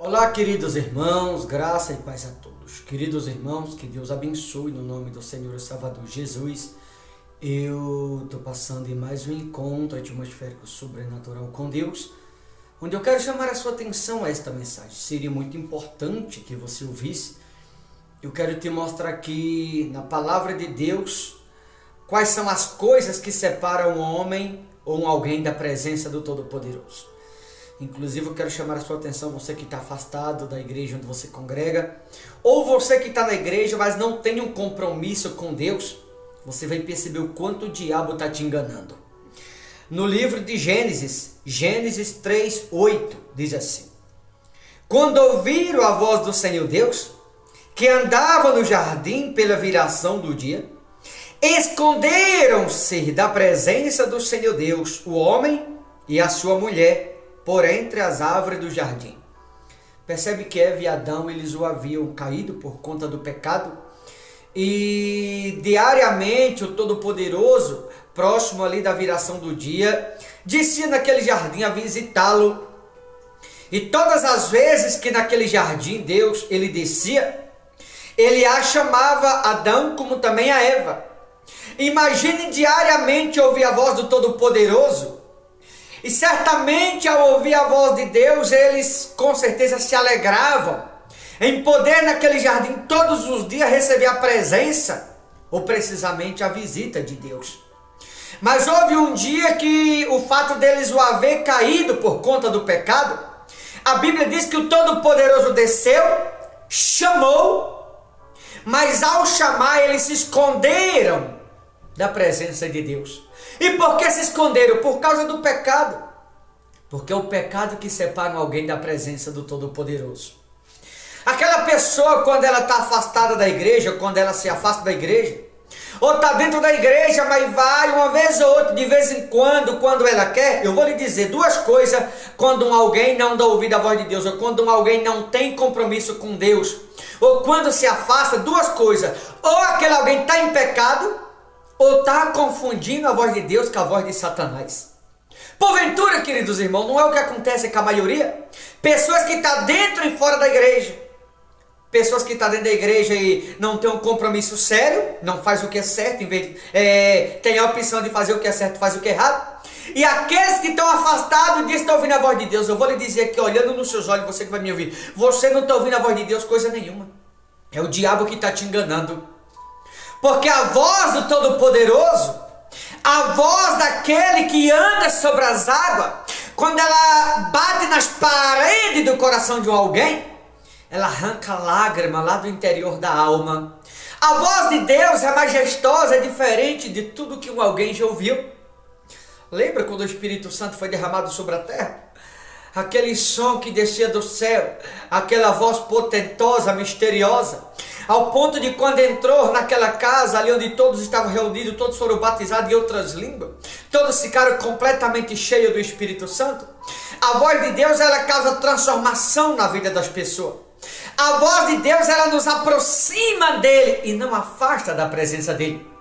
Olá, queridos irmãos, graça e paz a todos. Queridos irmãos, que Deus abençoe no nome do Senhor e Salvador Jesus. Eu estou passando em mais um encontro atmosférico sobrenatural com Deus, onde eu quero chamar a sua atenção a esta mensagem. Seria muito importante que você ouvisse. Eu quero te mostrar aqui na palavra de Deus quais são as coisas que separam um homem ou alguém da presença do Todo-Poderoso. Inclusive eu quero chamar a sua atenção, você que está afastado da igreja onde você congrega, ou você que está na igreja, mas não tem um compromisso com Deus, você vai perceber o quanto o diabo está te enganando. No livro de Gênesis 3:8, diz assim: Quando ouviram a voz do Senhor Deus, que andava no jardim pela viração do dia, esconderam-se da presença do Senhor Deus, o homem e a sua mulher, por entre as árvores do jardim. Percebe que Eva e Adão, eles o haviam caído por conta do pecado. E diariamente o Todo-Poderoso, próximo ali da viração do dia, descia naquele jardim a visitá-lo. E todas as vezes que naquele jardim Deus, ele descia, ele a chamava Adão como também a Eva. Imagine diariamente ouvir a voz do Todo-Poderoso. E certamente ao ouvir a voz de Deus, eles com certeza se alegravam em poder naquele jardim todos os dias receber a presença, ou precisamente a visita de Deus. Mas houve um dia que o fato deles o haver caído por conta do pecado, a Bíblia diz que o Todo-Poderoso desceu, chamou, mas ao chamar eles se esconderam da presença de Deus. E por que se esconderam? Por causa do pecado. Porque é o pecado que separa alguém da presença do Todo-Poderoso. Aquela pessoa, quando ela está afastada da igreja, quando ela se afasta da igreja, ou está dentro da igreja, mas vai uma vez ou outra, de vez em quando ela quer, eu vou lhe dizer duas coisas quando alguém não dá ouvido à voz de Deus, ou quando alguém não tem compromisso com Deus, ou quando se afasta, duas coisas: ou aquele alguém está em pecado, ou está confundindo a voz de Deus com a voz de Satanás. Porventura, queridos irmãos, não é o que acontece com a maioria? Pessoas que estão dentro e fora da igreja. Pessoas que estão dentro da igreja e não tem um compromisso sério, não faz o que é certo, em vez de, tem a opção de fazer o que é certo, faz o que é errado. E aqueles que estão afastados dizem que estão ouvindo a voz de Deus. Eu vou lhe dizer aqui, olhando nos seus olhos, você que vai me ouvir, você não está ouvindo a voz de Deus coisa nenhuma. É o diabo que está te enganando. Porque a voz do Todo-Poderoso, a voz daquele que anda sobre as águas, quando ela bate nas paredes do coração de alguém, ela arranca lágrima lá do interior da alma. A voz de Deus é majestosa, é diferente de tudo que alguém já ouviu. Lembra quando o Espírito Santo foi derramado sobre a terra? Aquele som que descia do céu, aquela voz potentosa, misteriosa, ao ponto de quando entrou naquela casa, ali onde todos estavam reunidos, todos foram batizados em outras línguas, todos ficaram completamente cheios do Espírito Santo. A voz de Deus, ela causa transformação na vida das pessoas. A voz de Deus, ela nos aproxima dele e não afasta da presença dele.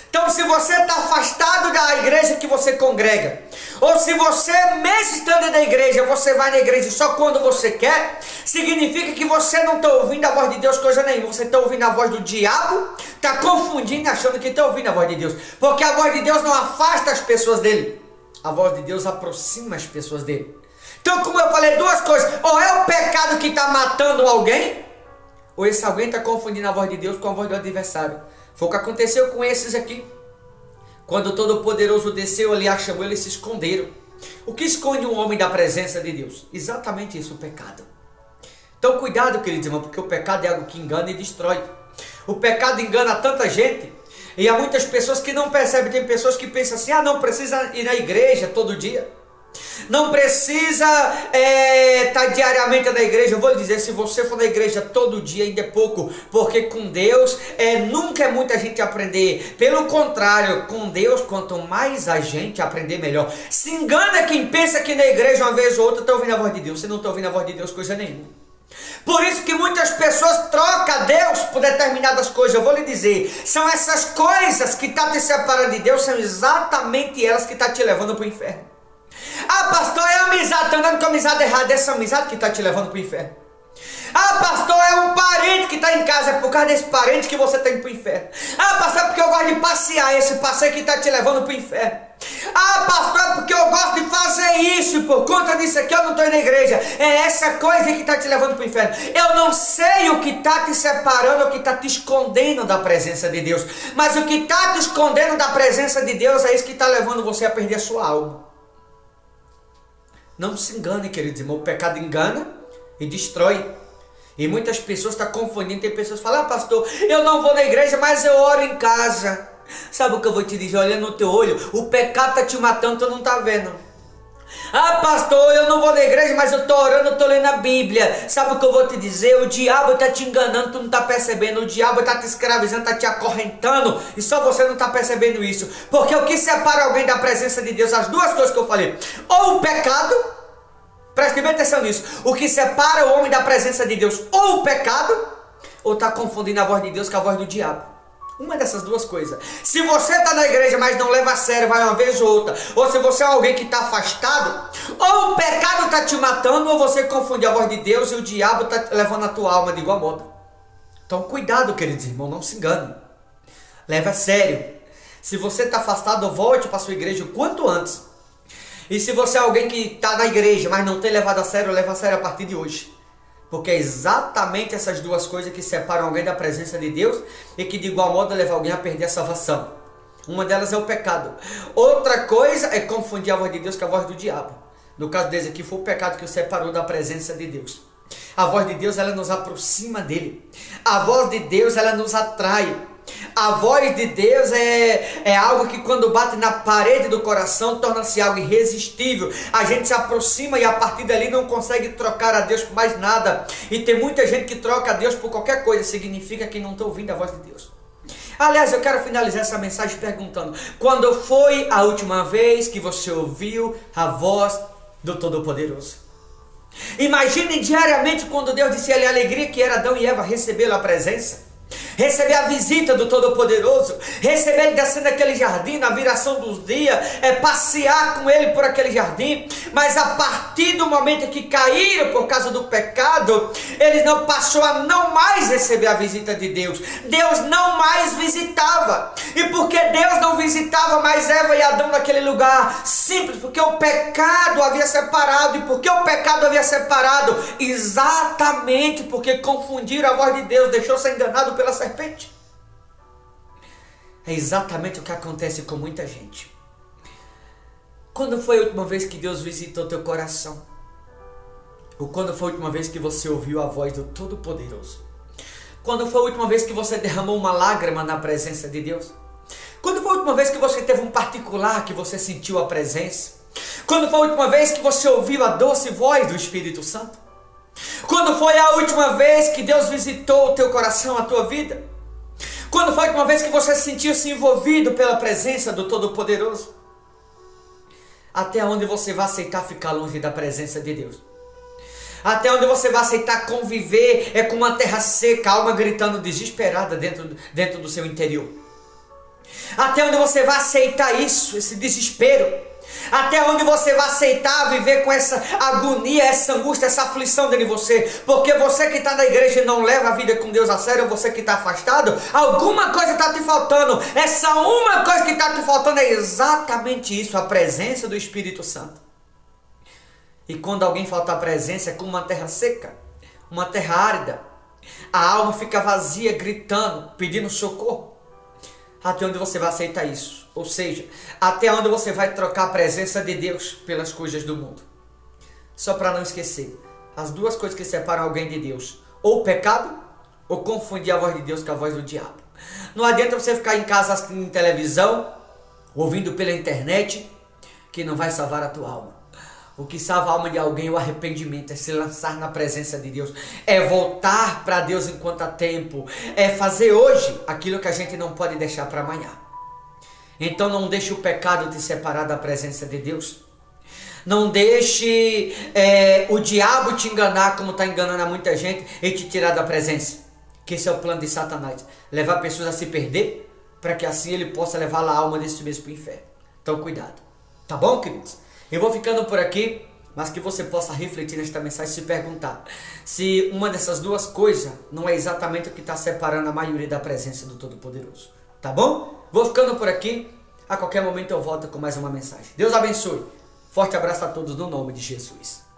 Então, se você está afastado da igreja que você congrega, ou se você, mesmo estando na igreja, você vai na igreja só quando você quer, significa que você não está ouvindo a voz de Deus coisa nenhuma. Você está ouvindo a voz do diabo, está confundindo, achando que está ouvindo a voz de Deus. Porque a voz de Deus não afasta as pessoas dele. A voz de Deus aproxima as pessoas dele. Então, como eu falei, duas coisas: ou é o pecado que está matando alguém, ou esse alguém está confundindo a voz de Deus com a voz do adversário. Foi o que aconteceu com esses aqui. Quando o Todo-Poderoso desceu ali, a chamou, eles se esconderam. O que esconde um homem da presença de Deus? Exatamente isso, o pecado. Então cuidado, queridos irmãos, porque o pecado é algo que engana e destrói. O pecado engana tanta gente, e há muitas pessoas que não percebem. Tem pessoas que pensam assim: não precisa ir na igreja todo dia, não precisa estar diariamente na igreja. Eu vou lhe dizer, se você for na igreja todo dia ainda é pouco, porque com Deus nunca é muita gente aprender. Pelo contrário, com Deus, quanto mais a gente aprender, melhor. Se engana quem pensa que na igreja uma vez ou outra está ouvindo a voz de Deus. Você não está ouvindo a voz de Deus coisa nenhuma. Por isso que muitas pessoas trocam Deus por determinadas coisas. Eu vou lhe dizer, são essas coisas que estão te separando de Deus, são exatamente elas que estão te levando para o inferno. Ah, pastor, é amizade, está andando com amizade errada. Essa amizade que está te levando para o inferno. Ah, pastor, é um parente que está em casa, é por causa desse parente que você está indo para o inferno. Ah, pastor, é porque eu gosto de passear, esse passeio que está te levando para o inferno. Ah, pastor, é porque eu gosto de fazer isso e por conta disso aqui eu não estou indo na igreja. É essa coisa que está te levando para o inferno. Eu não sei o que está te separando, o que está te escondendo da presença de Deus. Mas o que está te escondendo da presença de Deus é isso que está levando você a perder a sua alma. Não se engane, queridos irmãos, o pecado engana e destrói. E muitas pessoas estão confundindo, tem pessoas que falam, ah, pastor, eu não vou na igreja, mas eu oro em casa. Sabe o que eu vou te dizer? Olha no teu olho, o pecado está te matando, tu não está vendo. Ah, pastor, eu não vou na igreja, mas eu estou orando, eu estou lendo a Bíblia. Sabe o que eu vou te dizer? O diabo está te enganando, tu não está percebendo. O diabo está te escravizando, está te acorrentando. E só você não está percebendo isso. Porque o que separa alguém da presença de Deus? As duas coisas que eu falei. Ou o pecado, preste bem atenção nisso. O que separa o homem da presença de Deus? Ou o pecado, ou está confundindo a voz de Deus com a voz do diabo. Uma dessas duas coisas. Se você está na igreja, mas não leva a sério, vai uma vez ou outra, ou se você é alguém que está afastado, ou o pecado está te matando, ou você confunde a voz de Deus e o diabo está levando a tua alma de igual modo. Então cuidado, queridos irmãos, não se engane. Leva a sério. Se você está afastado, volte para a sua igreja o quanto antes. E se você é alguém que está na igreja, mas não tem levado a sério, leva a sério a partir de hoje. Porque é exatamente essas duas coisas que separam alguém da presença de Deus e que de igual modo levam alguém a perder a salvação. Uma delas é o pecado. Outra coisa é confundir a voz de Deus com a voz do diabo. No caso desse aqui foi o pecado que o separou da presença de Deus. A voz de Deus, ela nos aproxima dele. A voz de Deus, ela nos atrai. A voz de Deus é algo que quando bate na parede do coração torna-se algo irresistível. A gente se aproxima e a partir dali não consegue trocar a Deus por mais nada. E tem muita gente que troca a Deus por qualquer coisa. Significa que não está ouvindo a voz de Deus. Aliás, eu quero finalizar essa mensagem perguntando: quando foi a última vez que você ouviu a voz do Todo-Poderoso? Imagine diariamente quando Deus disse a alegria que era Adão e Eva recebê-lo a presença. Receber a visita do Todo-Poderoso, receber ele descendo aquele jardim na viração dos dias, passear com ele por aquele jardim. Mas a partir do momento que caíram por causa do pecado, eles não passou a não mais receber a visita de Deus. Deus não mais visitava. E porque Deus não visitava mais Eva e Adão naquele lugar? Simples, porque o pecado havia separado. E porque o pecado havia separado? Exatamente porque confundiram a voz de Deus, deixou-se enganado pela serpente. É exatamente o que acontece com muita gente. Quando foi a última vez que Deus visitou teu coração? Ou quando foi a última vez que você ouviu a voz do Todo-Poderoso? Quando foi a última vez que você derramou uma lágrima na presença de Deus? Quando foi a última vez que você teve um particular que você sentiu a presença? Quando foi a última vez que você ouviu a doce voz do Espírito Santo? Quando foi a última vez que Deus visitou o teu coração, a tua vida? Quando foi a última vez que você sentiu-se envolvido pela presença do Todo-Poderoso? Até onde você vai aceitar ficar longe da presença de Deus? Até onde você vai aceitar conviver com uma terra seca, a alma gritando desesperada dentro do seu interior? Até onde você vai aceitar isso, esse desespero? Até onde você vai aceitar viver com essa agonia, essa angústia, essa aflição dentro de você? Porque você que está na igreja e não leva a vida com Deus a sério, ou você que está afastado, alguma coisa está te faltando. Essa uma coisa que está te faltando é exatamente isso, a presença do Espírito Santo. E quando alguém falta a presença, é como uma terra seca, uma terra árida. A alma fica vazia, gritando, pedindo socorro. Até onde você vai aceitar isso? Ou seja, até onde você vai trocar a presença de Deus pelas coisas do mundo? Só para não esquecer, as duas coisas que separam alguém de Deus: ou o pecado, ou confundir a voz de Deus com a voz do diabo. Não adianta você ficar em casa assistindo televisão, ouvindo pela internet, que não vai salvar a tua alma. O que salva a alma de alguém é o arrependimento, é se lançar na presença de Deus, é voltar para Deus enquanto há tempo, é fazer hoje aquilo que a gente não pode deixar para amanhã. Então não deixe o pecado te separar da presença de Deus. Não deixe o diabo te enganar como está enganando a muita gente e te tirar da presença. Que esse é o plano de Satanás, levar pessoas a se perder, para que assim ele possa levar a alma desse mesmo para o inferno. Então cuidado, tá bom, queridos? Eu vou ficando por aqui. mas que você possa refletir nesta mensagem e se perguntar se uma dessas duas coisas não é exatamente o que está separando a maioria da presença do Todo-Poderoso. Tá bom? Vou ficando por aqui. A qualquer momento eu volto com mais uma mensagem. Deus abençoe. Forte abraço a todos no nome de Jesus.